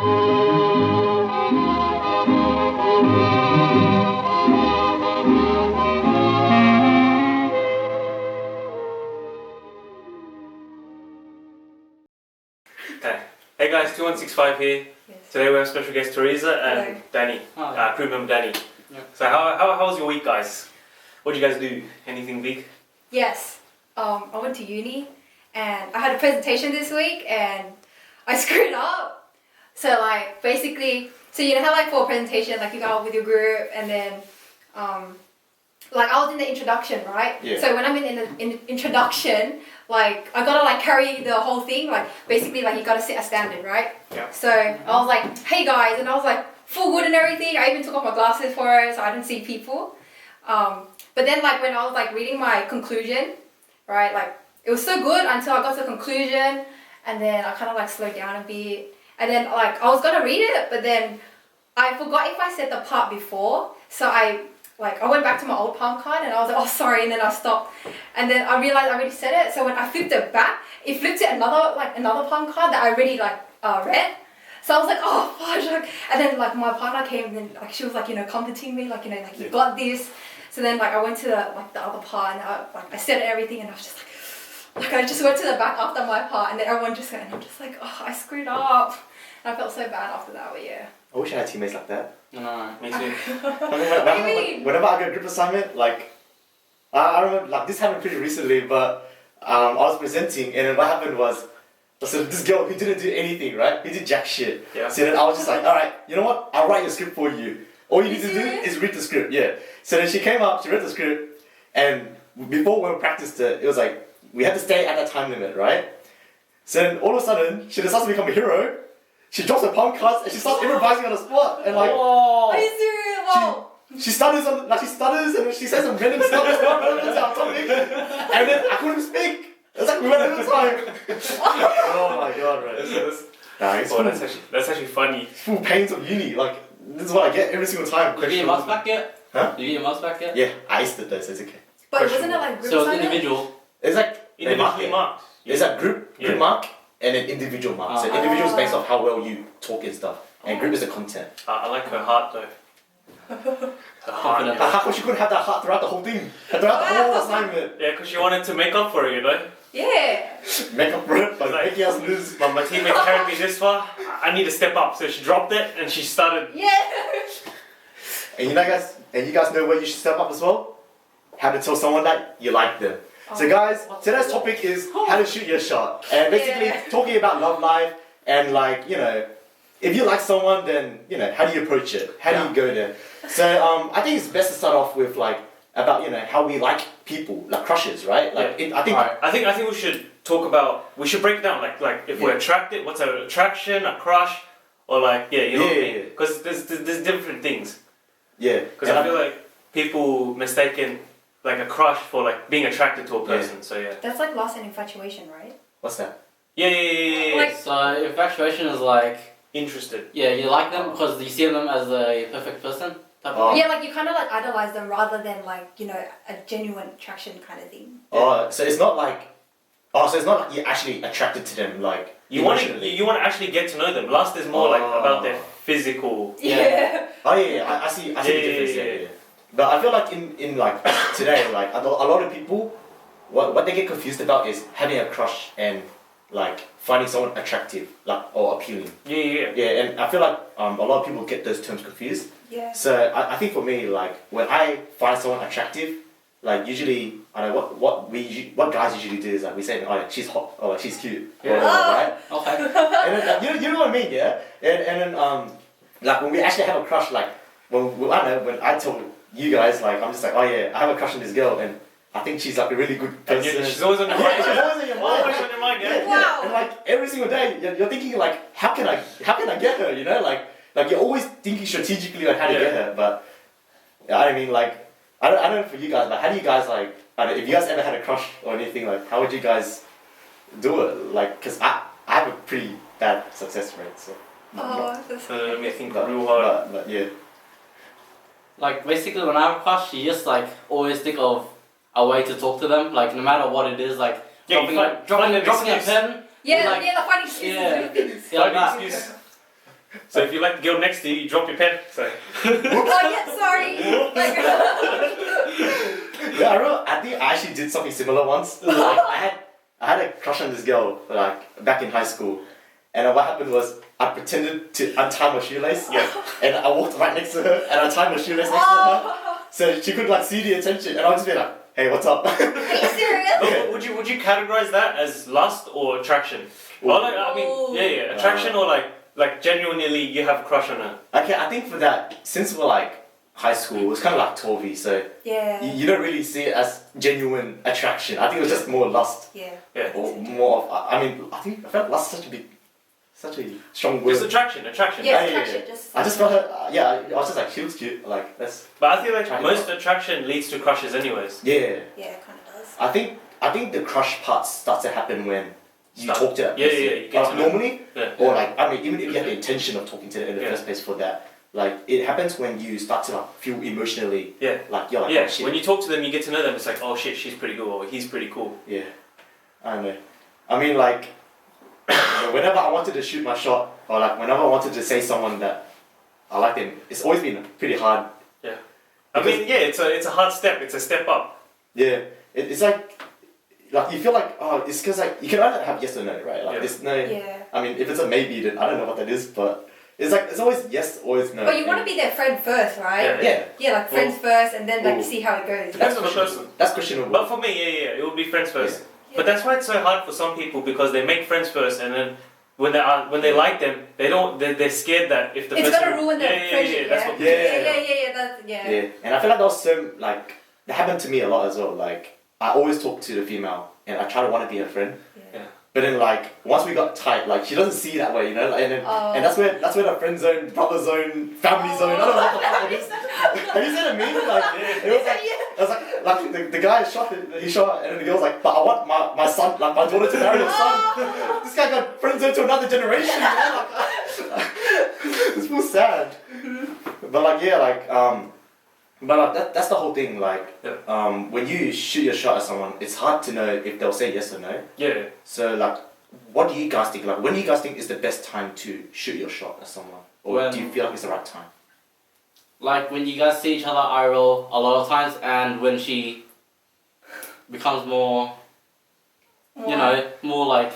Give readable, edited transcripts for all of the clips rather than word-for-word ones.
Okay. Hey guys, 2165 here. Yes. Today we have special guest Theresa and Hello. Danny, Hi. crew member Danny. Yep. So how was your week, guys? What did you guys do? Anything big? Yes. I went to uni and I had a presentation this week and I screwed up. So like basically, so you know how like for a presentation like you go out with your group and then like I was in the introduction, right? Yeah. So when I'm in the introduction, like I gotta like carry the whole thing, like basically like you gotta set a standard, right? Yeah. So I was like, hey guys, and I was like full good and everything. I even took off my glasses for it so I didn't see people. But then like when I was like reading my conclusion, right, like it was so good until I got to the conclusion and then I kind of like slowed down a bit and then like I was gonna read it but then I forgot if I said the part before, so I went back to my old palm card and I was like, oh sorry, and then I stopped and then I realized I already said it, so when I flipped it back it flipped to another palm card that I already read. So I was like, oh fudge, and then like my partner came and then like she was like, you know, comforting me, like, you know, like you got this. So then like I went to the other part and I said everything and I was just like I just went to the back after my part and then everyone just went and I'm just like, oh I screwed up. And I felt so bad after that, but yeah. I wish I had teammates like that. No. Me too. I mean, whenever I get a group assignment, like, I remember, like, this happened pretty recently, but I was presenting, and then what happened was, so this girl, who didn't do anything, right? He did jack shit. Yeah. So then I was just like, alright, you know what? I'll write your script for you. All you need to do serious? is read the script, yeah. So then she came up, she read the script, and before we practiced it, it was like, we had to stay at that time limit, right? So then all of a sudden, she decides to become a hero. She drops her palm cards and she starts improvising on the spot, and like, Are you serious? Wow. she stutters and then she says some random stuff that's not relevant to our topic, and then I couldn't speak. It's like we went out of time. Oh my god, right? It's Oh, that's actually funny. full pains of uni. Like, this is what I get every single time. Did you get your marks back yet? Huh? Did you get your marks back yet? Yeah, I iced it though, so it's okay. But wasn't it like group So it's assignment? individual. It's like they mark Individually it. marked. There's a group Yeah. mark and an individual mark. So Ah. individual is based off how well you talk and stuff, and group is the content. I like her heart though. Her heart. Confident. But how come she couldn't have that heart throughout the whole thing? Throughout the whole assignment. Yeah, because she wanted to make up for it, you know? Yeah. Make up for it, like Like- making us lose. My teammate carried me this far, I need to step up. So she dropped it and she started. Yeah. And you guys know where you should step up as well? How to tell someone that you like them. So guys, today's topic is how to shoot your shot. And basically Yeah. talking about love life and like, you know, if you like someone then, you know, how do you approach it? How do you go there? So I think it's best to start off with like about, you know, how we like people, like crushes, right? Like I think Right. I think we should talk about. We should break it down. Like if we're attracted, what's an attraction, a crush, or like you know what I mean? Yeah. Because there's different things. yeah. Because I feel like people mistaken like a crush for like being attracted to a person. So yeah. That's like lust and infatuation, right? What's that? Yeah. Like- So infatuation is like, Interested. yeah, you like them because you see them as a perfect person. Type Oh. of Yeah, like you kind of like idolize them rather than like, you know, a genuine attraction kind of thing. So it's not like you're actually attracted to them like You want emotionally. to actually get to know them. Lust is more like about their physical. Yeah. Oh yeah, I see the difference. Yeah. But I feel like in like today, like a lot of people, what they get confused about is having a crush and like finding someone attractive, like or appealing. Yeah. Yeah, and I feel like a lot of people get those terms confused. Yeah. So I think for me, like when I find someone attractive, like usually I know what guys usually do is like we say, oh like, she's hot or like, she's cute, or Yeah. whatever, right? Okay. And then, you know what I mean, yeah? And then like when we actually have a crush, like when I told you guys, like I'm just like, oh yeah, I have a crush on this girl and I think she's like a really good And person. she's always on your Yeah, mind. she's always on your mind. Always on your mind, yeah. Wow. And like every single day, you're thinking like, how can I get her? You know, like you're always thinking strategically on how to get her. But I mean, like I don't know for you guys, but how do you guys like? I don't know, if you guys ever had a crush or anything, like how would you guys do it? Like, cause I have a pretty bad success rate, so. Oh, that's Let me think But, real hard. but yeah. Like basically when I have a crush, you just like always think of a way to talk to them, like no matter what it is, like Yeah, you find an dropping a excuse. pen. yeah, like, like finding excuses yeah. to do things. Yeah, like Find an that. excuse. So if you like the girl next to you, you drop your pen. So. Oh yeah, sorry. Like, Yeah, I remember. I think I actually did something similar once. Like, I had a crush on this girl like back in high school, and what happened was I pretended to untie my shoelace. Yeah. And I walked right next to her, and I tied my shoelace next to her, so she could like see the attention, and I would just be like, "Hey, what's up?" are you serious? But would you categorize that as lust or attraction? Or like, I mean, yeah, attraction or like genuinely you have a crush on her. Okay, I think for that, since we're like high school, it was kind of like 12y, so Yeah. you don't really see it as genuine attraction. I think it was just more lust, Yeah. Yeah. or more of. I mean, I felt lust is such a strong word. It's attraction. Yeah, yeah, attraction. yeah. Just. I just felt her. I was just like, she looks cute. Like that's. But I feel like Attraction. most attraction leads to crushes anyways. Yeah, Yeah, it kind of does. I think the crush part starts to happen when you Start. talk to that Yeah, person. yeah, you get to know. Normally, Yeah. or like I mean, even if you have the intention of talking to them in the Yeah. first place for that, like it happens when you start to like feel emotionally. Yeah. Like you're like, Yeah, oh, shit. when you talk to them, you get to know them. It's like, oh shit, she's pretty cool, or he's pretty cool. Yeah, I don't know. I mean, like, whenever I wanted to shoot my shot, or like whenever I wanted to say someone that I like them, it's always been pretty hard. I mean, yeah, it's a hard step. It's a step up. Yeah, it's like you feel like, oh, it's because like you can either have yes or no, right? Like Yeah. there's no. Yeah. I mean, if it's a maybe, then I don't know what that is, but it's like it's always yes, always no. But you want to be their friend first, right? Yeah. Yeah, Yeah, like friends first, and then like Ooh. see how it goes. Depends on the person. that's questionable. But for me, yeah, it would be friends first. Yeah. But that's why it's so hard for some people because they make friends first, and then when they like them, they're scared that if the It's person gonna ruin their friendship. that's what Yeah. Yeah, and I feel like that was so like that happened to me a lot as well. Like I always talk to the female, and I try to want to be her friend. Yeah. But then like once we got tight, like she doesn't see that way, you know, like, and then, Oh. and that's where the friend zone, brother zone, family zone. I don't know what the fuck it is. Have you seen what I mean? Like it was like the guy shot it, he shot, and then the girl was like, but I want my son, like my daughter to marry your son. This guy got friend zoned to another generation. You know? Like, it's so sad. But like yeah, like but like, that's the whole thing. Like when you shoot your shot at someone, it's hard to know if they'll say yes or no. Yeah. So like, what do you guys think? Like, when do you guys think is the best time to shoot your shot at someone, or do you feel like it's the right time? Like when you guys see each other IRL a lot of times, and when she becomes more, you know, more like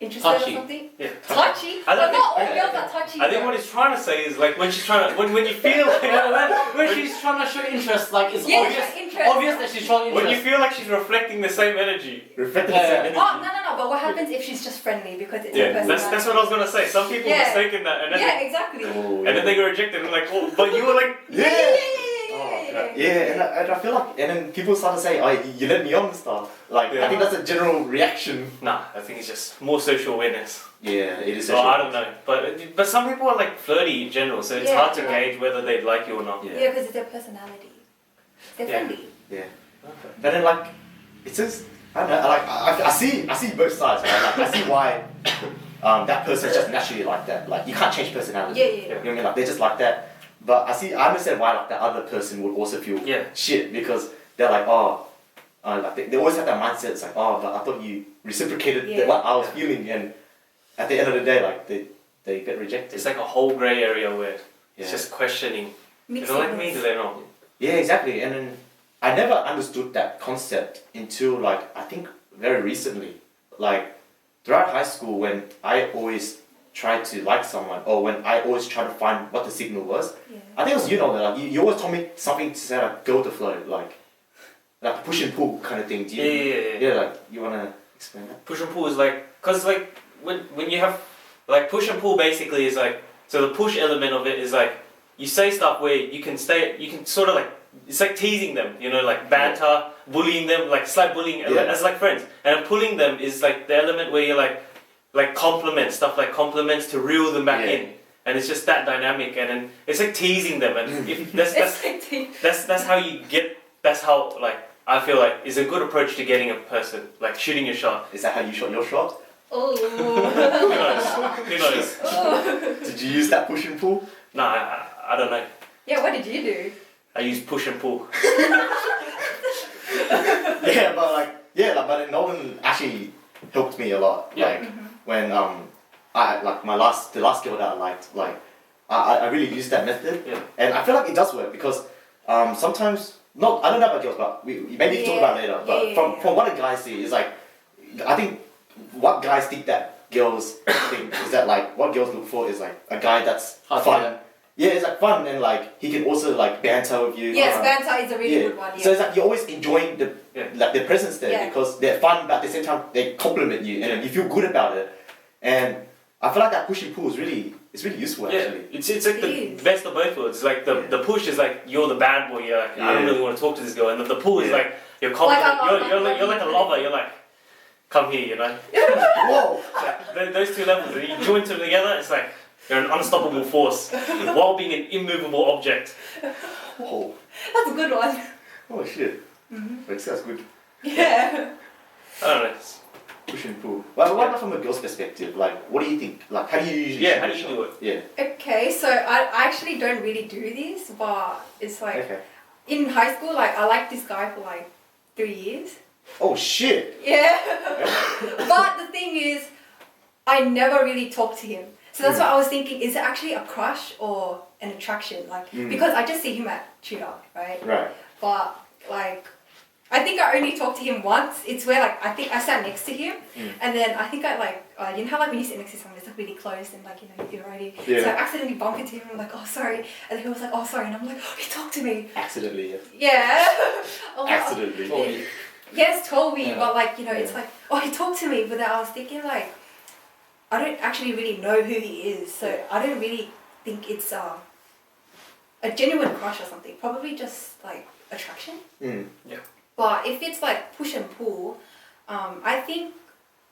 interested touchy. or something. Yeah. Touchy. I don't But not all girls are touchy. I think what he's trying to say is like when she's trying to when you feel when she's trying to show interest, like it's Yeah, obvious, show interest. obvious that she's showing when interest. you feel like she's reflecting the same energy. Reflecting Yeah. the same energy. Oh no! But what happens if she's just friendly because it's her Yeah, personality? that's what I was gonna say. Some people Yeah. mistaken that, and then Yeah, exactly. Oh, and then they get rejected. And like, oh, but you were like, yeah. Yeah. Yeah, and I feel like, and then people start to say, oh, you let me on and stuff. Like, I Yeah. think that's a general reaction. nah. I think it's just more social awareness. Yeah, it is. So I don't know, but some people are like flirty in general, so it's Yeah, hard to yeah. gauge whether they like you or not. Yeah, because it's their personality. They're Yeah. friendly. Yeah. But then like, it's just, I don't know, like, I see both sides, right? Like, I see why that person's just naturally like that. Like, you can't change personality. Yeah. You know what I mean? Like, they're just like that. But I understand why like that other person would also feel Yeah. shit because they're like, oh, like they always have that mindset. It's like, oh, but I thought you reciprocated Yeah. what I was feeling, and at the end of the day, like they get rejected. It's like a whole grey area where Yeah. it's just questioning. Do Mixed they like me? signals. Do they not? Yeah, exactly. And then I never understood that concept until like I think very recently. Like throughout high school when I always tried to like someone or when I always tried to find what the signal was. Yeah. I think it was like you always told me something to say like go with the flow, like push and pull kind of thing. Do you, Yeah. like you wanna explain that? Push and pull is like, cause like when you have like push and pull basically is like, so the push element of it is like you say stuff where you can sort of like, it's like teasing them, you know, like banter, bullying them, like slight bullying as like friends. And pulling them is like the element where you're like compliments, stuff like compliments to reel them back in. And it's just that dynamic, and then it's like teasing them, and if that's how you get. That's how like I feel like is a good approach to getting a person, like shooting your shot. Is that how you shot your shot? Oh. Who knows? Who knows? Oh. Did you use that push and pull? Nah, I don't know. Yeah, what did you do? I use push and pull. But then Nolan actually helped me a lot. Yeah. Like when the last girl that I liked, like I really used that method, Yeah. and I feel like it does work because sometimes I don't know about girls, but maybe we can talk about it later. But from what a guy see is like, I think what guys think that girls think is that like what girls look for is like a guy that's fun. Yeah, it's like fun and like he can also like banter with you. Yes, banter is a really good one. Yeah. So it's like you're always enjoying like their presence there because they're fun, but at the same time they compliment you and you feel good about it. And I feel like that push and pull is really useful actually. It's like the best of both worlds. Like the push is like you're the bad boy. You're like I don't really want to talk to this girl, and the pull is like you're confident. You're like a lover. You're like come here, you know. Whoa! Like, those two levels, and you join them together. It's like you're an unstoppable force while being an immovable object. Whoa! That's a good one. Oh shit! That's good. Yeah. I don't know. Push and pull. Well, what about from a girl's perspective? Like, what do you think? Like, how do you usually? Yeah, how do you do it? Yeah. Okay, so I actually don't really do this, but it's like in high school, like I liked this guy for like 3 years. Oh shit! Yeah. But the thing is, I never really talked to him. So that's what I was thinking, is it actually a crush or an attraction? Like, because I just see him at tutor, right? Right. But like, I think I only talked to him once. It's where like, I think I sat next to him and then I think I like, you know how like when you sit next to someone, it's like really close and like, you know, you're already, so I accidentally bumped into him and I'm like, oh sorry. And then he was like, oh sorry. And I'm like, oh, he talked to me. Accidentally, yeah. Yeah. Accidentally. Yes, told me, but like, you know, it's like, oh, he talked to me, but then I was thinking like, I don't actually really know who he is, so I don't really think it's a genuine crush or something. Probably just like attraction. Yeah. But if it's like push and pull, I think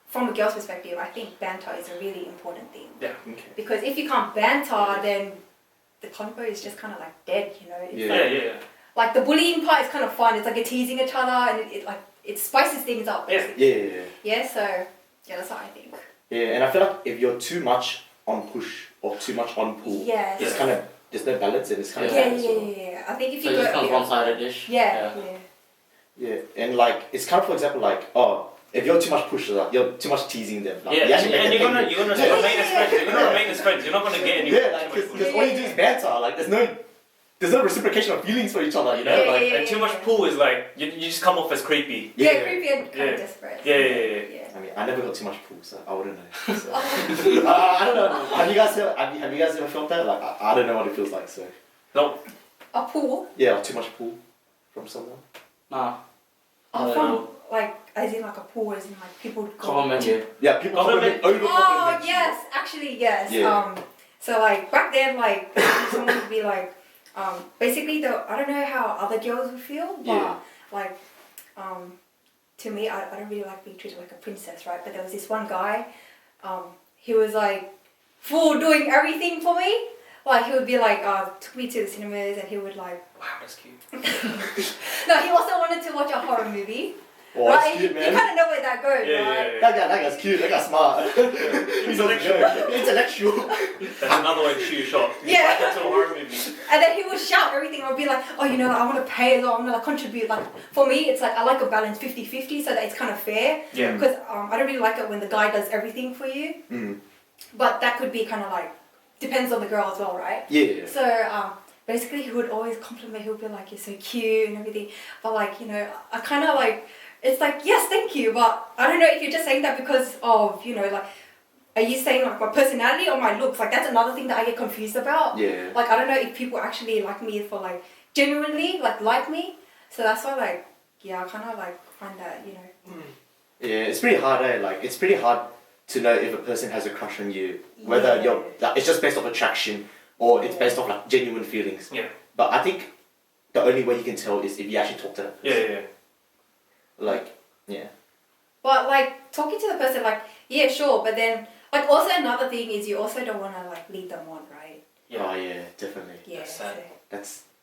from a girl's perspective, I think banter is a really important thing. Yeah. Okay. Because if you can't banter, then the convo is just kind of like dead, you know. It's Yeah. Like the bullying part is kind of fun. It's like you're teasing each other, and it spices things up. Basically. Yeah. So that's what I think. Yeah, and I feel like if you're too much on push or too much on pull, it's kind of there's no balance and it's kind of bad as well. Yeah. I think if So you it's go kind of one-sided-ish. Yeah. Yeah, and like it's kind of, for example, like if you're too much push, like, you're too much teasing them. Like, Yeah, and you're gonna remain as friends. You're gonna remain as friends. You're not gonna get any. Yeah, like because all you do is banter. Like there's no reciprocation of feelings for each other. You know, And too much pull is like you just come off as creepy. Yeah, creepy and kind of desperate. Yeah. I mean, I never got too much pull, so I wouldn't know. So. I don't know. Have you guys ever felt that? Like I don't know what it feels like. So. No. A pool? Yeah, or too much pull from someone. Nah. From like as in like a pool, as in like people Compliment you. Yeah, people compliment over compliment. Oh yes, actually yes. Yeah. So like back then, like someone would be like, basically I don't know how other girls would feel, but like, to me I don't really like being treated like a princess, right? But there was this one guy, he was like full doing everything for me. Like he would be like, took me to the cinemas and he would like. Wow, that's cute. No, he also wanted to watch a horror movie. Oh, right? that's cute, man. You kind of know where that goes, right? That guy's cute. That guy's smart. He's intellectual. That's another way to shoot a shot. Yeah. Back into a horror movie. And then he would shout everything. I'd be like, oh, you know, like, I want to pay as well. I want to like contribute. Like for me, it's like I like a balance 50-50 so that it's kind of fair. Yeah. Because I don't really like it when the guy does everything for you. But that could be kind of like depends on the girl as well, right? Yeah. So basically, he would always compliment. He would be like, "You're so cute" and everything. But like, you know, I kind of like. It's like, yes, thank you, but I don't know if you're just saying that because of, you know, like, are you saying like my personality or my looks? Like that's another thing that I get confused about. Yeah. Like I don't know if people actually like me for like genuinely like me. So that's why like I kind of like find that, you know. Yeah, it's pretty hard, Like it's pretty hard to know if a person has a crush on you, whether you're like it's just based off attraction or it's based off like genuine feelings. Yeah. But I think the only way you can tell is if you actually talk to them. Yeah. Like, yeah. But like talking to the person, like sure, but then like also another thing is you also don't want to like lead them on, right? Yeah. Oh yeah, definitely. Yeah. That's sad.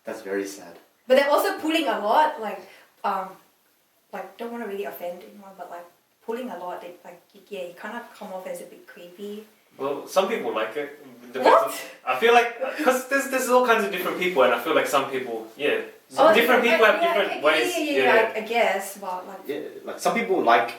That's very sad. But they're also pulling a lot, like don't want to really offend anyone, but like pulling a lot, you kind of come off as a bit creepy. Well, some people like it. What? I feel like because there's all kinds of different people, and I feel like some people, different people have different ways. I guess, but like. Yeah, like some people like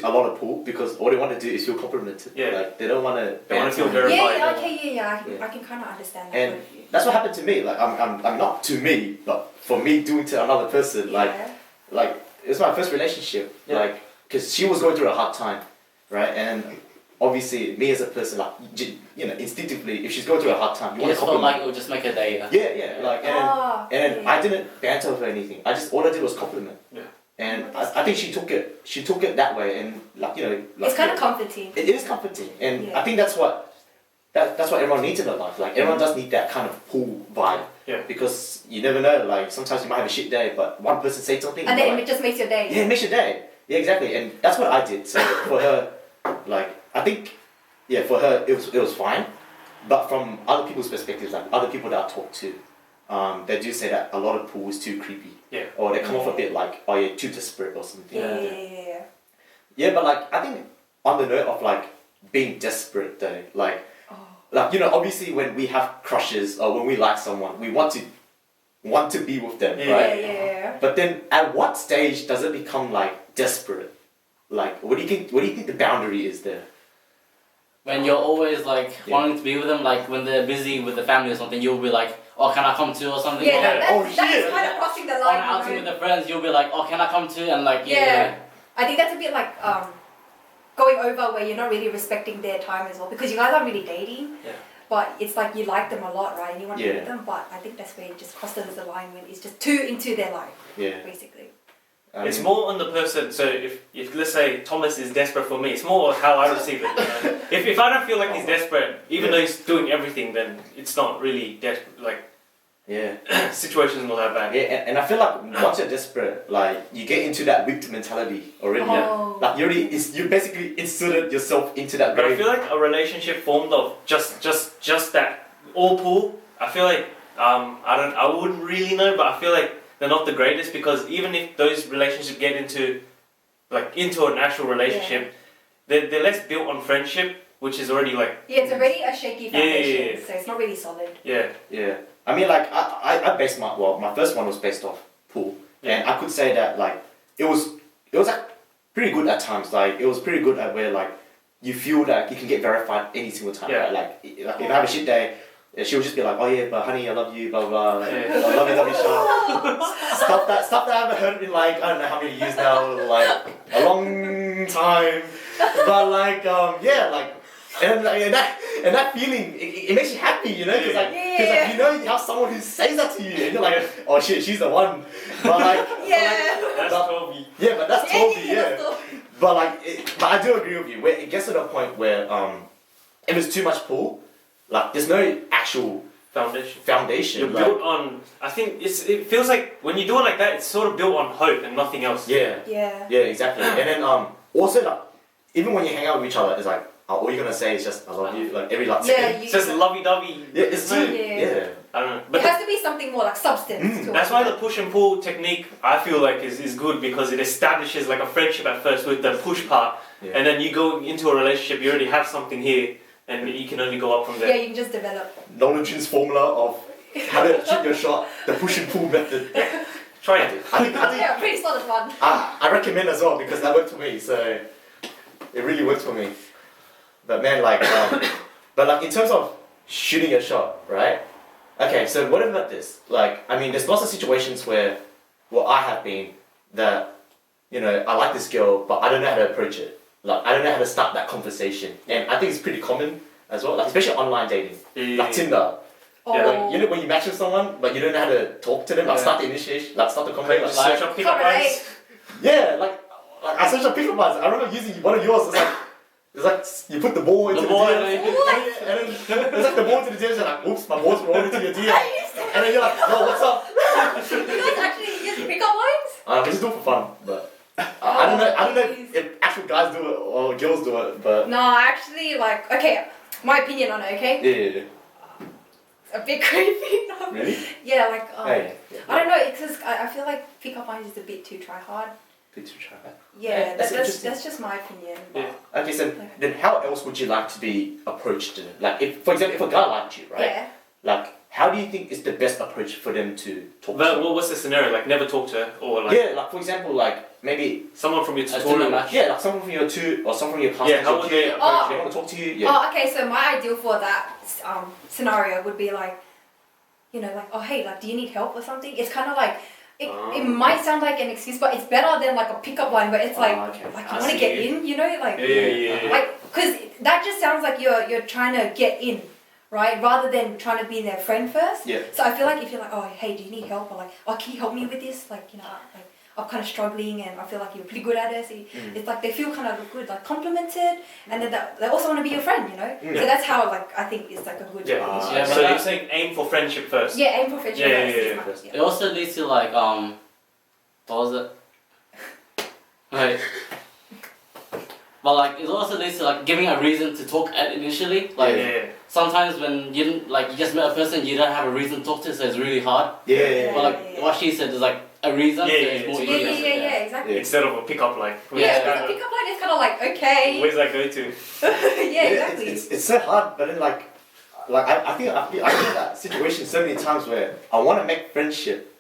a lot of pool because all they want to do is feel complimented. Yeah. Like they don't want to. They want to feel Yeah, verified. yeah, okay, yeah. Yeah. I can kind of understand that. And point of view. that's what happened to me. Like I'm not to me, but for me doing to another person. Yeah. Like it's my first relationship. Yeah. Like because she was going through a hard time, right? And obviously me as a person, like you know, instinctively, if she's going through a hard time, you You want just to felt compliment. like it would just make a day. Yeah. Like and then yeah. I didn't banter with her or anything. All I did was compliment. Yeah. And Oh, that's I think she took it that way, and like you know, like, It's kind of comforting. it is comforting, and Yeah. I think that's what everyone needs in their life. Like everyone does need that kind of pool vibe. Yeah. Because you never know. Like sometimes you might have a shit day, but one person said something. And you're then like, it just makes your day. yeah, it makes your day. Yeah, exactly, and that's what I did. So for her, like I think, yeah, for her it was fine, but from other people's perspectives, like other people that I talk to, they do say that a lot of pool is too creepy. Yeah. Or they come off a bit like, oh yeah, too desperate or something. Yeah. Yeah, but like I think on the note of like being desperate though, like you know, obviously when we have crushes or when we like someone, we want to be with them, Yeah. right? Yeah. But then at what stage does it become like desperate? Like what do you think the boundary is there? When you're always like Yeah. wanting to be with them, like when they're busy with the family or something, you'll be like, oh, can I come too or something? Yeah, Or that, Oh, that's, that is shit. kind of crossing the on line. an outing you know? with the friends, you'll be like, oh, can I come too? And like, Yeah. I think that's a bit like going over where you're not really respecting their time as well because you guys aren't really dating. Yeah. But it's like you like them a lot, right? And you want to be Yeah. with them. But I think that's where it just crosses the line when it's just too into their life, Yeah. basically. It's more on the person. So if let's say Thomas is desperate for me, it's more how I receive it. You know? if I don't feel like he's desperate, even though he's doing everything, then it's not really desperate. Like Yeah. situation's not that bad. Yeah, and I feel like once you're desperate, like you get into that whipped mentality already. Oh. Like you basically inserted yourself into that But I very. feel like a relationship formed of just that all pool. I feel like I wouldn't really know, but I feel like they're not the greatest because even if those relationships get into an actual relationship, they're less built on friendship, which is already like Yeah, it's already a shaky foundation, Yeah. so it's not really solid. yeah. I mean, like I based my first one was based off pool, and I could say that like it was like pretty good at times. Like it was pretty good at where like you feel like you can get verified any single time. Yeah. Right? Like if I have a shit day, she would just be like, oh yeah, but honey, I love you, blah blah. Like, Yeah. I love you, stuff that I haven't heard in like I don't know how many years now, like a long time. But like yeah, like. And that feeling, it makes you happy, you know, because like, you know you have someone who says that to you, and you're like, oh shit, she's the one. But like, Yeah. That's but- Toby. yeah, but that's Toby, yeah. So- But like, but I do agree with you. Where it gets to the point where if it's too much pool, like there's no actual foundation. You're like, built on. I think it feels like when you do it like that, it's sort of built on hope and nothing else. Yeah, Yeah. yeah, exactly. And then also like, even when you hang out with each other, it's like all you're gonna say is just I love you, like every last Yeah, second. It's just lovey-dovey. Yeah, it's no, yeah. I don't know. It But has to be something more like substance to that's it. why the push and pull technique I feel like is good because it establishes like a friendship at first with the push part, Yeah. and then you go into a relationship, you already have something here, and you can only go up from Yeah, there. you can just develop. Nolan Chin's formula of how to shoot your shot, the push and pull method. Try it. I think Yeah, pretty solid one. I recommend as well because that worked for me. So it really worked for me. But man, like, but like in terms of shooting a shot, right? Okay, so what about this? Like, I mean, there's lots of situations where, well, I have been that, you know, I like this girl, but I don't know how to approach it. Like, I don't know how to start that conversation, and I think it's pretty common as well, like especially online dating, like Tinder. Oh. Yeah, Like, you know, when you match with someone, but you don't know how to talk to them, like Yeah. start the initiation, like start the Like, conversation. just search up pickup Can't relate. lines. Yeah, like I searched up pickup lines. I remember using one of yours. It's like you put the ball into The the ball, DM, and and then it's like the ball into the DM. You're like, oops, my ball's rolling into your DM, I used to. and then you're like, no, what's up? You guys actually use pickup lines? We just do it for fun, but I don't know. I don't know if actual guys do it or girls do it, but No, actually, like, okay, my opinion on it, okay? yeah. A bit creepy. No. Really? Yeah, like, Hey, I don't know, it's just, I feel like pickup lines is a bit too try hard. good to try that. Yeah, That's that's interesting. just my opinion. Yeah. Okay, so then how else would you like to be approached? Like, if for example, if a guy liked you, right? Yeah. Like, how do you think is the best approach for them to talk But to? well, what's the scenario? Like never talk to her, or like Yeah, like for example, like maybe someone from your Tinder tutorial. match. yeah, like someone from your or someone from your class. Yeah, how would they they approach want it? to talk to you? Yeah. Oh, okay. So my ideal for that scenario would be like, you know, like, oh hey, like, do you need help or something? It's kind of like it might sound like an excuse, but it's better than like a pickup line. But it's like, Okay. like I you want to see. get in, you know, like, Yeah. like, cause that just sounds like you're trying to get in, right? Rather than trying to be their friend first. Yeah. So I feel like if you're like, oh hey, do you need help? Or like, oh can you help me with this? Like, you know, like I'm kind of struggling and I feel like you're pretty good at it. So it's like they feel kind of good, like complimented, and then they also want to be your friend, you know. So that's how like I think it's like a good. Yeah. Ah, Yeah, So but you're that- saying aim for friendship first. Yeah, aim for friendship. Yeah, first. It also leads to like what was it? Like, but like it also leads to like giving a reason to talk at initially. Like yeah. sometimes when you didn't like you just met a person you don't have a reason to talk to, so it's really hard. Yeah. But like what she said is like a reason, Yeah, so yeah, it's more it's easier. Yeah, exactly. Instead of a pickup line. Yeah, because the pickup line is kind of like okay. Where's that go to? Yeah, exactly. It's so hard, but then like I think I've been in that situation so many times where I want to make friendship,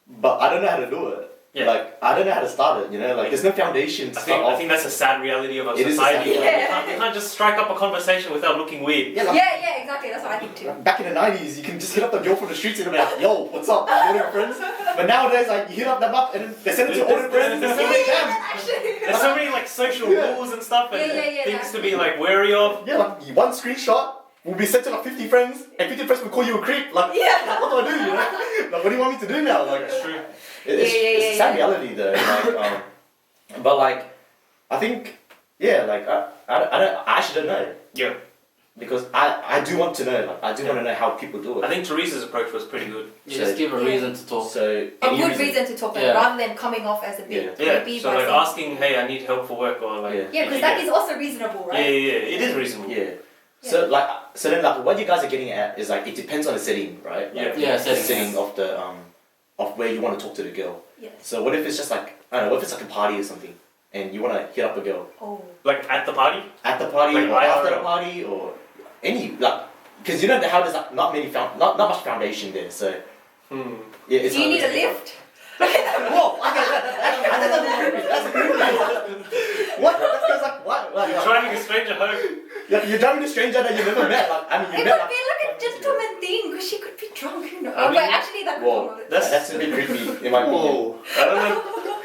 but I don't know how to do it. Yeah. Like I don't know how to start it. You know, like there's no foundation to start I off. think that's a sad reality of our It is a sad society. reality. You can't just strike up a conversation without looking weird. Yeah, like, Yeah, exactly. That's what I think too. back in the 90s, you can just hit up the girl from the streets and be like, yo, what's up? You want to be friends? But nowadays, like, you hit up them up and then they send it to all their friends and they send it to them. Actually. There's so many like social Yeah. rules and stuff and Yeah, things to be like wary of. Yeah, like, one screenshot will be sent to like 50 friends and 50 friends will call you a creep. Like, Yeah. what do I do, you know? Like, what do you want me to do now? Like, That's true. it's a sad reality though. Like, but like, I think, yeah, like, I actually don't know. Yeah. Because I do want to know, like, I do want to know how people do it. I think Theresa's approach was pretty good. You just give a Yeah. reason to talk. So, A any good reason to talk about Yeah. rather than coming off as a bit Yeah. creepy So by like saying- asking, hey, I need help for work or like. Yeah, because that is also reasonable, Yeah, right? it is reasonable. Yeah. So like, so then like what you guys are getting at is like it depends on the setting, right? Like, Yeah. Yeah, the setting. setting of the of where you want to talk to the girl. Yes. So what if it's just like I don't know, what if it's like a party or something, and you want to hit up a girl Oh. Like at the party. at the party Like or after IRL. the party or any like because you know how there's like, not much foundation there. So yeah, it's Do you hard need to a say. lift? Whoa! That's creepy. What? That's like what? Like, You're driving a stranger home. you're driving a stranger that you never met. Like I mean, you It met. could be like a gentleman thing because she could be drunk, you know. I mean- But actually, that could Whoa, come with it. that's a bit creepy in my opinion. I don't know.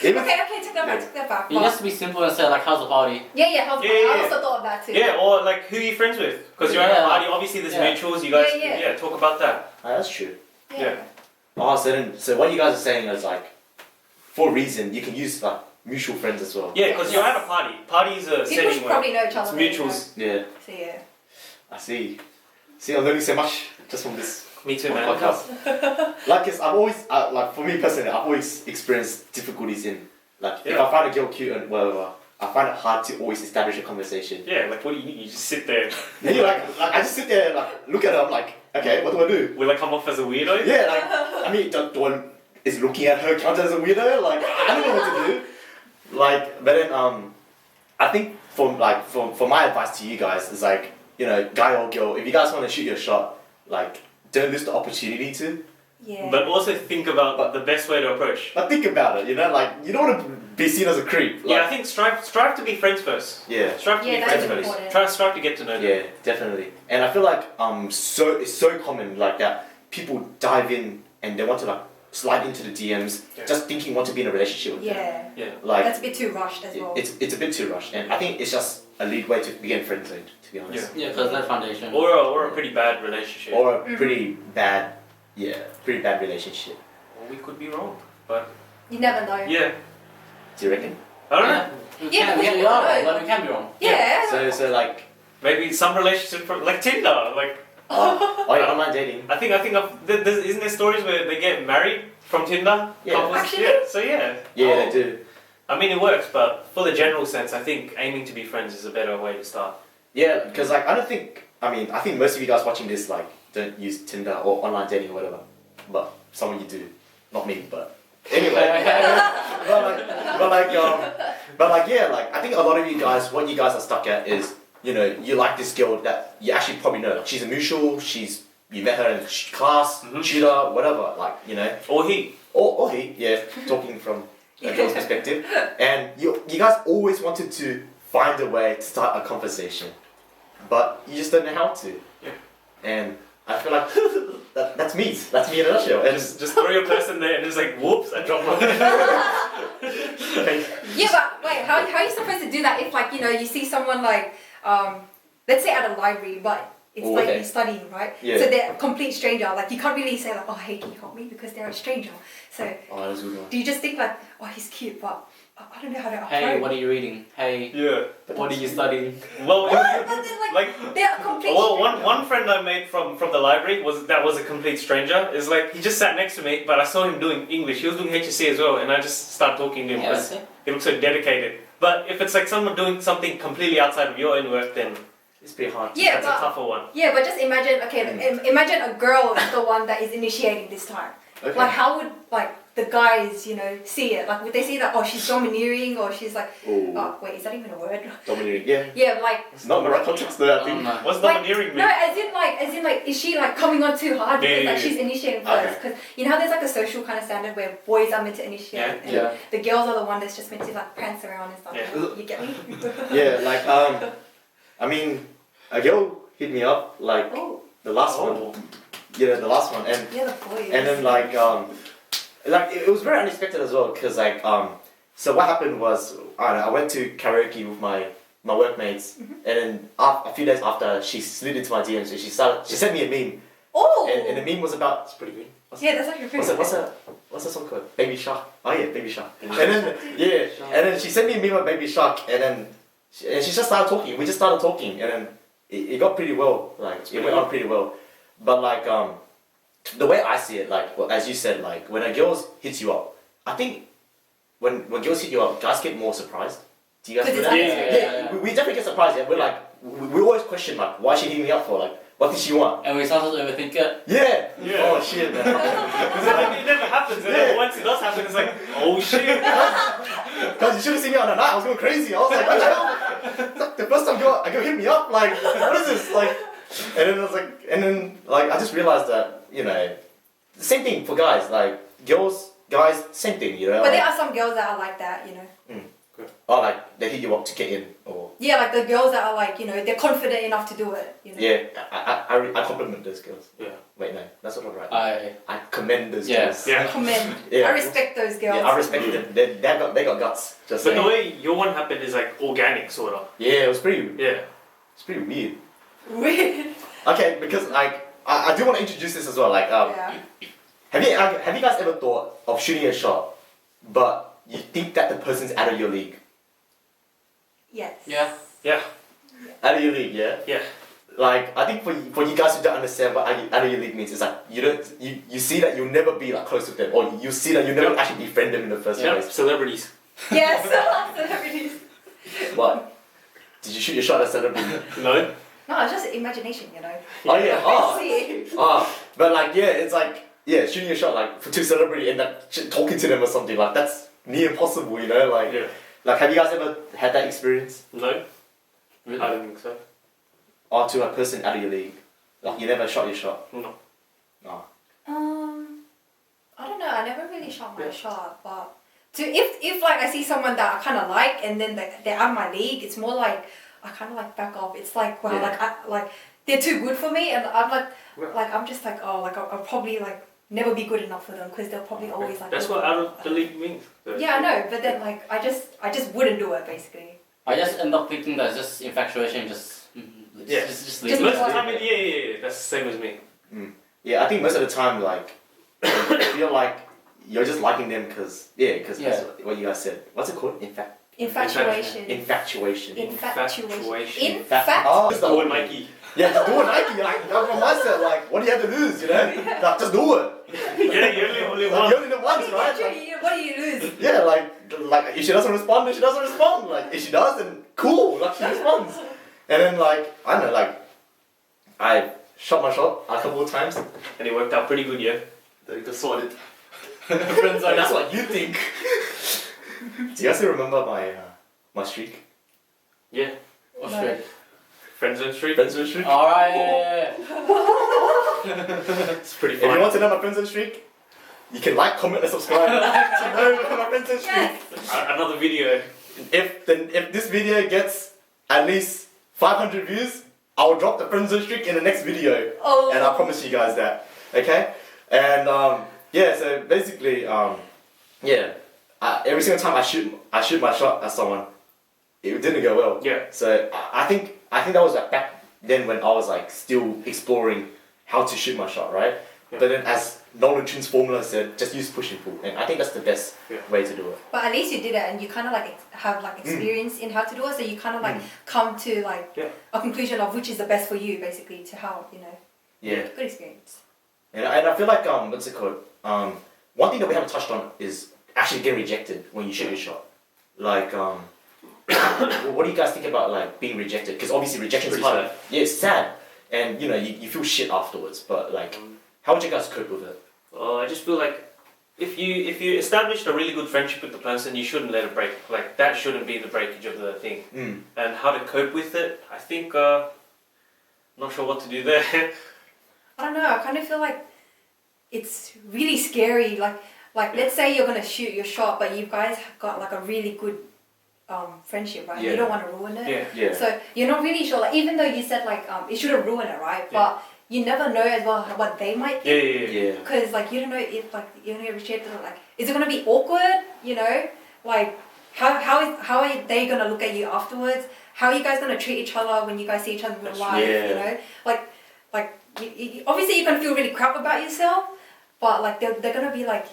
Even Okay, take that back, take that back. You just be simple and say like, how's the party? Yeah, I Yeah. also thought of that too. Yeah, or like who are you friends with? Because you're at a Yeah. party, obviously there's Yeah. mutuals, you guys Yeah. talk about that. that's true. Yeah. Oh, so what you guys are saying is like, for a reason, you can use like mutual friends as well. Yeah, because you're at a party. Party is a People setting should where probably know each it's other. better, mutuals. Yeah, you know. So yeah. I see. See, I'm learning so much just from this Me too, man. podcast. Like, cause I've always, like for me personally, I've always experienced difficulties in, like, if Yeah. I find a girl cute and whatever, I find it hard to always establish a conversation. Yeah, like what do you need? You just sit there. Then you like I just sit there and like look at her. I'm like, okay, what do I do? Will I come off as a weirdo? Yeah, like, I mean, do I, is looking at her count as a weirdo? Like, I don't know what to do. Like, but then, I think for my advice to you guys is like, you know, guy or girl, if you guys want to shoot your shot, like, don't lose the opportunity to. Yeah. But also think about the best way to approach. But think about it, you know, like, you don't want to be seen as a creep. Like, Yeah, I think strive to be friends first. yeah. Strive to Yeah, be that's friends first. important. Strive to get to know them. Yeah, definitely. And I feel like it's so common like that people dive in and they want to like slide into the DMs Yeah. just thinking want to be in a relationship with them. Yeah. Yeah. Like That's a bit too rushed as well. it's a bit too rushed, and I think it's just a lead way to begin friend zoned, to be honest. Yeah, because no foundation. Or a pretty bad relationship. Or a pretty bad relationship. Or we could be wrong. But You never know. yeah. Do you reckon? I don't know. Yeah, Yeah, we but can, you we are don't wrong, know. but we can be wrong. Yeah. So like Maybe some relationship like Tinder. Like online dating. I think isn't there stories where they get married from Tinder? Yeah. Couples? Actually? Yeah. So yeah. Yeah, they do. I mean it works, but for the general sense, I think aiming to be friends is a better way to start. Yeah, because like I think most of you guys watching this like don't use Tinder or online dating or whatever, but some of you do, not me, but anyway. but like yeah, like I think a lot of you guys, what you guys are stuck at is, you know, you like this girl that you actually probably know, like she's a mutual, she's you met her in class, tutor, whatever, like, you know. Or he. Or he, yeah, talking from a girl's perspective. And you guys always wanted to find a way to start a conversation. But you just don't know how to. Yeah. And I feel like that's me. That's me in a nutshell. And Just throw your person there and it's like, whoops, I dropped my Yeah, but wait, how are you supposed to do that if, like, you know, you see someone like, let's say at a library, but it's like you're studying, right? Yeah. So they're a complete stranger. Like, you can't really say like, oh, hey, can you help me? Because they're a stranger. So that's a good one. do you just think like, oh, he's cute, but I don't know how to approach. Hey, what are you reading? Hey, Yeah. what are you studying? Well, What? But then, like, they're a complete well, stranger. one friend I made from the library was a complete stranger. Is like he just sat next to me, but I saw him doing English. He was doing HSC as well, and I just started talking to him because he looked so dedicated. But if it's like someone doing something completely outside of your own work, then It's pretty hard. Yeah, that's a tougher one. Yeah, but just imagine, imagine a girl is the one that is initiating this time. Okay. Like, how would, like, the guys, you know, see it? Like, would they see that, oh, she's domineering, or she's like, Ooh. oh, wait, is that even a word? Domineering, yeah. Yeah, like, It's not in the right context though, I think. No. What's like, domineering no, mean? as in, like, is she, like, coming on too hard because, like, she's initiating first? Okay. Because, you know how there's, like, a social kind of standard where boys are meant to initiate, Yeah. and Yeah. the girls are the one that's just meant to, like, prance around and stuff. Yeah. You get me? Yeah, like, I mean, a girl hit me up, like, Oh, the last one. Yeah, the last one. And yeah, the boys. And then like it was very unexpected as well because like so what happened was I went to karaoke with my workmates and then a few days after she slid into my DMs and she sent me a meme Oh! and the meme was about it's pretty green. Yeah, that's like your favorite. What's that song called? Baby Shark. Oh yeah, Baby Shark. And then and then she sent me a meme of Baby Shark and then she just started talking. We just started talking and then it got pretty well. Like it went on pretty well, but like the way I see it, like well, as you said, like when a girl hits you up, I think when girls hit you up, guys get more surprised. Do you guys do that? Yeah. We definitely get surprised. Yeah, we're like we always question like why is she hitting me up for? Like what did she want? And we sometimes overthink it. Yeah. Yeah. Oh shit, man. Because it never happens, and then once it does happen, it's like, oh shit. Guys, you should have seen me on the night. I was going crazy. I was like, what the hell? It's like the first time a girl hit me up. Like what is this? Like, and then I was like, I just realized that you know, the same thing for guys. Like guys, same thing. You know. But like, there are some girls that are like that, you know. or like they hit you up to get in, or Yeah, like the girls that are like, you know, they're confident enough to do it, you know. yeah, I compliment those girls. Yeah. Wait, no, that's not right. I commend those Yeah. girls. Yeah. Commend. Yeah. I respect those girls. Yeah, I respect them. They got guts. Just But saying. the way your one happened is like organic, sort of. Yeah, it's pretty Yeah. weird. Weird. Okay, because like I do want to introduce this as well. Like Yeah. have you guys ever thought of shooting a shot, but you think that the person's out of your league? Yes. Yeah. Yeah. Out of your league, yeah. Yeah. Like I think for you guys who don't understand what out of your league means, it's like you see that you'll never be like close with them, or you see that you'll never actually befriend them in the first Yeah. place. Celebrities. Yes. Celebrities. What? Did you shoot your shot at a celebrity? No. No, it's just imagination, you know. Oh yeah. Oh. See. But like yeah, it's like yeah, shooting a shot like to celebrity and like talking to them or something like that's near impossible, you know. Like Yeah. like have you guys ever had that experience? No. Really? I don't think so. Or to a person out of your league? Like you never shot your shot? No. Oh. I don't know. I never really shot my shot, but if like I see someone that I kind of like and then they're out of my league, it's more like I kind of like back off. It's like well, Yeah. like they're too good for me, and I'm Right. like I'm just like oh like I'll probably like never be good enough for them because they'll probably always like. That's look what at- out of the league means. So- Yeah, I know, but then like I just wouldn't do it basically. I just end up thinking that it's just infatuation, Yeah. just leave Just it. Most of the time, yeah. That's the same as me. Yeah, I think most of the time like you feel like you're just liking them because that's what you guys said. What's it called? Infatuation. Infatuation. Infatuation. Oh, it's the Oh, whole Nike. Yeah, just do it, Nike. Like I'm from mindset. Like, what do you have to lose? You know, like, just do it. Yeah, you only Like, one. you only live once, right? Like, What do you lose? yeah, like if she doesn't respond, then she doesn't respond. Like if she does, then cool. Like she responds. And then like I don't know, like I shot my shot a couple of times. And it worked out pretty good, yeah. Then it got sorted. Friends Like, that's what you think. Do you guys still remember my streak? Yeah. Oh, shit. Friend zone streak. Friends with streak. Alright. It's pretty If you fun. want to know my friends on streak, you can like, comment, and subscribe to know my friends on streak. Yes. Another video. If this video gets at least 500 views, I will drop the friends on streak in the next video. Oh. And I promise you guys that. Okay? And yeah, so basically, every single time I shoot my shot at someone, it didn't go well. Yeah. So I think that was like back then when I was like still exploring how to shoot my shot, right? Yeah. But then as Nolan Chin's formula said, just use push and pull, and I think that's the best way to do it. But at least you did it, and you kind of like have like experience in how to do it. So you kind of like come to like a conclusion of which is the best for you, basically, to how Yeah. Good experience. And I feel like what's it called? One thing that we haven't touched on is actually getting rejected when you shoot your shot. Like what do you guys think about like being rejected? Because obviously rejection is Pretty hard. sad. Yeah, it's sad, and you feel shit afterwards. But like, how would you guys cope with it? I just feel like if you established a really good friendship with the person, you shouldn't let it break. Like that shouldn't be the breakage of the thing. And how to cope with it, I think not sure what to do there. I don't know. I kind of feel like it's really scary. Like let's say you're gonna shoot your shot, but you guys have got like a really good friendship, right? Yeah. You don't want to ruin it. Yeah. Yeah. So you're not really sure. Like even though you said like it shouldn't ruin it, right? But you never know as well what they might think. Yeah. Because like you don't know if like you're gonna get rejected. Like is it gonna be awkward? Like how are they gonna look at you afterwards? How are you guys gonna treat each other when you guys see each other in real life? Yeah. Like obviously you're gonna feel really crap about yourself, but like they're gonna be like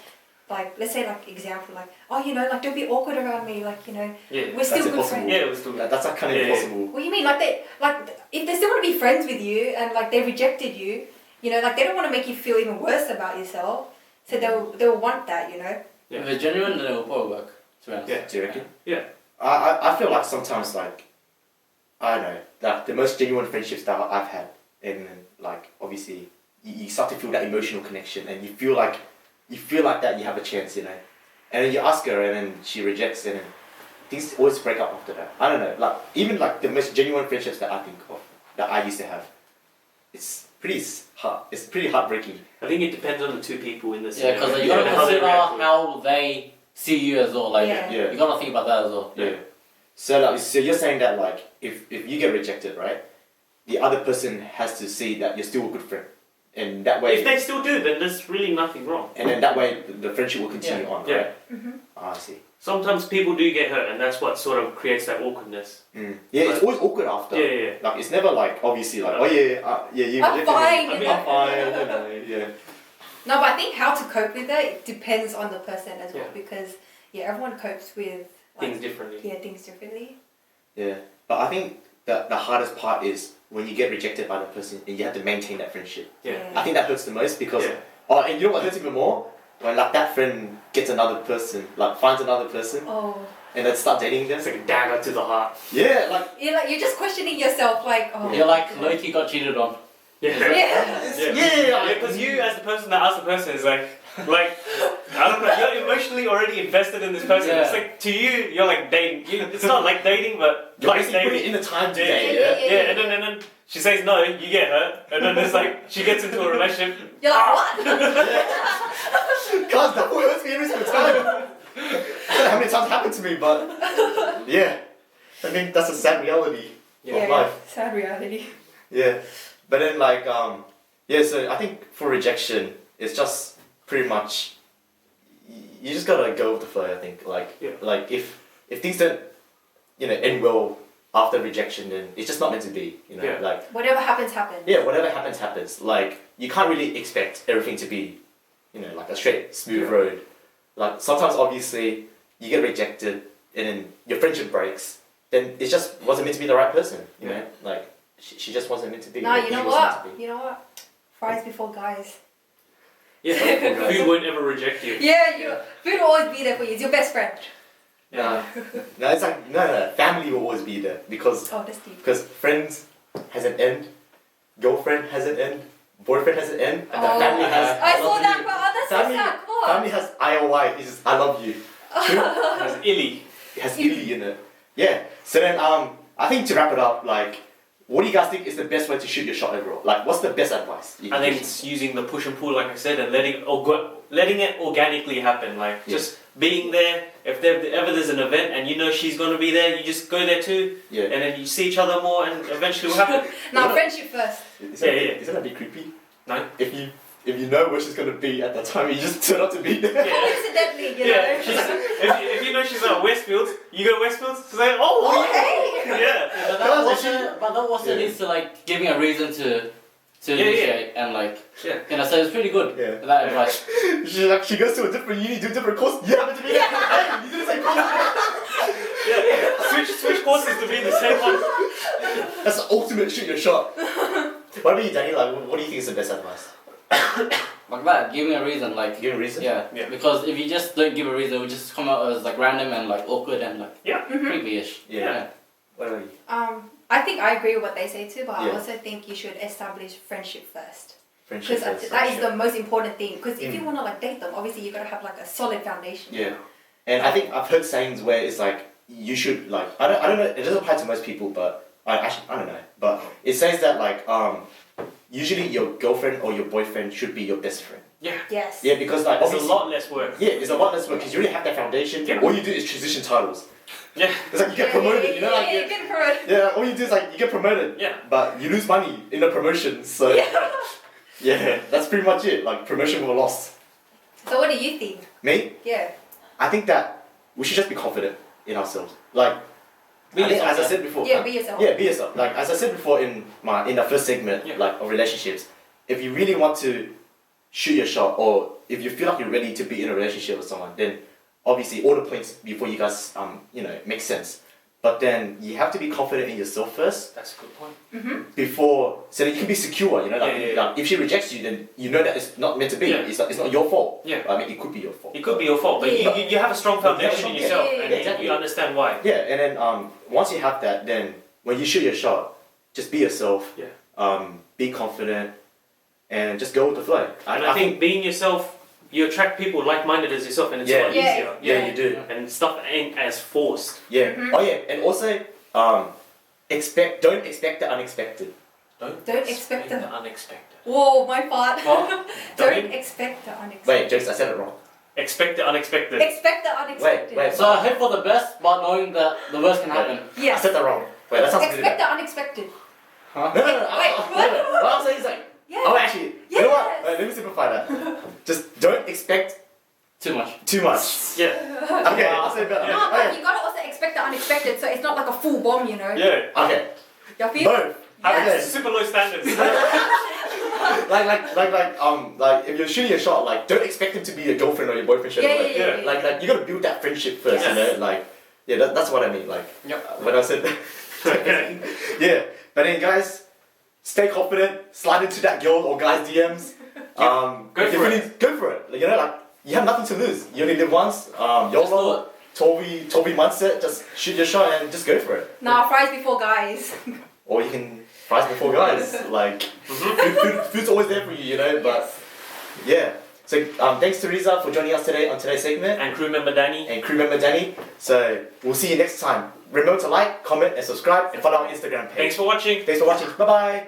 let's say like example like like don't be awkward around me, like Yeah. we're still That's good impossible. friends. Yeah, it was too bad. That's like kind of Yeah. impossible. What do you mean? If they still want to be friends with you and like they rejected you, like they don't want to make you feel even worse about yourself. So they'll want that, Yeah. If it's genuine, then it will probably work. To be honest. Yeah. Do you reckon? Yeah. I feel like sometimes like I don't know, like the most genuine friendships that I've had, and then like obviously you start to feel that emotional connection, and you feel like that you have a chance, and then you ask her, and then she rejects, and then things always break up after that. I don't know, like even like the most genuine friendships that I think of that I used to have, it's pretty heartbreaking. I think it depends on the two people in this. Yeah, because you gotta how they consider react to it. how they see you as well. Like, Yeah. Yeah. you gotta think about that as well. Yeah. So you're saying that like if you get rejected, right, the other person has to see that you're still a good friend, and that way. If they still do, then there's really nothing wrong. And then that way the friendship will continue on, Yeah. right? Mm-hmm. Ah, I see. Sometimes people do get hurt, and that's what sort of creates that awkwardness. Yeah, it's always awkward after. Yeah. Like it's never like obviously like you I'm rejected fine, me. you know? I'm fine. Yeah. No, but I think how to cope with it depends on the person as well, Yeah. because everyone copes with Things differently. things differently. Yeah, but I think the hardest part is when you get rejected by the person and you have to maintain that friendship. Yeah. I think that hurts the most because Yeah. and you know what hurts even more? When like that friend gets another person, like finds another person Oh. and then start dating them. It's like a dagger to the heart. Yeah, like You're just questioning yourself, like, oh. You're like, Loki got cheated on. Yeah. Yeah. Because you, as the person that asked the person, is like, I don't know, you're emotionally already invested in this person. Yeah. It's like, to you, you're like dating. It's not like dating, but you're like basically putting dating. in the time to Yeah. date. Yeah. And then she says no, you get hurt, and then it's like she gets into a relationship. You're like, what? God, that boy hurts me every single time. I don't know how many times it happened to me, but yeah, I think that's a sad reality of life. Sad reality. Yeah, but then like so I think for rejection, it's just pretty much you just gotta go with the flow. I think like if things don't end well after rejection, then it's just not meant to be. Yeah. Like Whatever happens, happens. yeah, whatever happens. Like you can't really expect everything to be like a straight smooth road. Like sometimes obviously you get rejected and then your friendship breaks. Then it just wasn't meant to be the right person. You know, like. She just wasn't meant to be. No, He you know wasn't meant what? to be. You know what? Fries before guys. Yeah, food won't ever reject you. Yeah, food will always be there for you. It's your best friend. No, it's like no. Family will always be there because Oh, that's deep. friends has an end, girlfriend has an end, boyfriend has an end, and Oh, family has. I love saw you. that, but that's so Family, sad. Come on. family has IOI. It's just I love you. It's illy. It has illy in it. Yeah. So then I think to wrap it up, like what do you guys think is the best way to shoot your shot overall? Like, what's the best advice? you I can think give? it's using the push and pull, like I said, and letting it organically happen. Like Yeah. just being there. If ever there's an event and you know she's gonna be there, you just go there too, Yeah. and then you see each other more, and eventually it will happen. Now, friendship first. Isn't that, Yeah. isn't that a bit creepy? No. If you know where she's gonna be at that time, you just turn out to be there. Yeah. Coincidentally, you Yeah, know. if you know she's at Westfield, you go Westfield. She's like, oh, Oh, hey! yeah, But that also Yeah. leads to like giving a reason to initiate and like yeah. you know, so it's pretty good. Yeah. That advice. She goes to a different uni, do a different course. You happen to be there. Hey, you do the same course. Yeah, switch courses to be in the same one. That's the ultimate shoot your shot. What about you, Danny? Like, what do you think is the best advice? Like that, giving a reason, like Give a reason. yeah. Yeah. Because if you just don't give a reason, it will just come out as like random and like awkward and like creepy-ish. Yeah. What about you? I think I agree with what they say too, but I Yeah. also think you should establish friendship first. Friendship. Because first, that is friendship. the most important thing. Because if Mm. you want to like date them, obviously you gotta have like a solid foundation. Yeah. And I think I've heard sayings where it's like you should like I don't know, it doesn't apply to most people, but I don't know. But it says that like usually your girlfriend or your boyfriend should be your best friend. Yes. Yeah, because like It's a obviously lot less work. yeah, it's a lot less work because you already have that foundation. Yeah. All you do is transition titles. Yeah, It's like you get promoted, you know, like you get promoted. yeah, all you do is like you get promoted. yeah. But you lose money in the promotion, so yeah, that's pretty much it. Like promotion or loss. So what do you think? Me, Yeah. I think that we should just be confident in ourselves. Like, Be I think, yourself, as I said before. Yeah, be yourself. Yeah, be yourself. Like as I said before in the first segment, Yeah. like of relationships, if you really want to shoot your shot, or if you feel like you're ready to be in a relationship with someone, then obviously all the points before you guys make sense. But then you have to be confident in yourself first That's a good point. before, so that you can be secure. You know, like, Yeah. like if she rejects you, then you know that it's not meant to be. Yeah. It's not your fault. Yeah. I mean, it could be your fault. It could be your fault, but Yeah. you have a strong foundation in Yeah. yourself, Yeah. and Exactly. you understand why. Yeah, and then once you have that, then when you shoot your shot, just be yourself. Yeah. Be confident, and just go with the flow. And I think being yourself, you attract people like-minded as yourself, and it's Yeah. a lot Yeah. easier. yeah, you do. And stuff ain't as forced. Yeah. Oh yeah, and also don't expect the unexpected. Don't expect the the- unexpected. Whoa, my part. What? Don't expect the unexpected. Wait, Jokes, I said it wrong. Expect the unexpected. Expect the unexpected. wait. So hope for the best, but knowing that the worst can happen. I Yes. said that wrong. Wait, that sounds good. Expect the unexpected. Huh? No. Wait, what? What I'm saying is like, Yeah. oh actually, you know what? Yes. Wait, let me simplify that. Just don't expect Too much. too much. Yeah. Okay, I'll say it better. No, but Okay. you gotta also expect the unexpected, so it's not like a full bomb, you know. Yeah. Okay. You feel? Both. Yes. Super low standards. Like if you're shooting a shot, like don't expect him to be your girlfriend or your boyfriend straight away. yeah. Like you gotta build that friendship first, you know. Like that's what I mean. Like Yep. when I said yeah. But then guys, stay confident. Slide into that girl or guy's DMs. Go if you're for feeling- Go for it. Like, you know, like you have nothing to lose. You only live once. Just do YOLO. it. Toby mindset. Just shoot your shot and just go for it. Nah, fries before guys. Or you can fries before guys. Like food's always there for you, you know. But yeah. So thanks Theresa for joining us today on today's segment, And crew member Danny. and crew member Danny. So we'll see you next time. Remember to like, comment, and subscribe, and follow our Instagram page. Thanks for watching. Thanks for watching. Bye bye.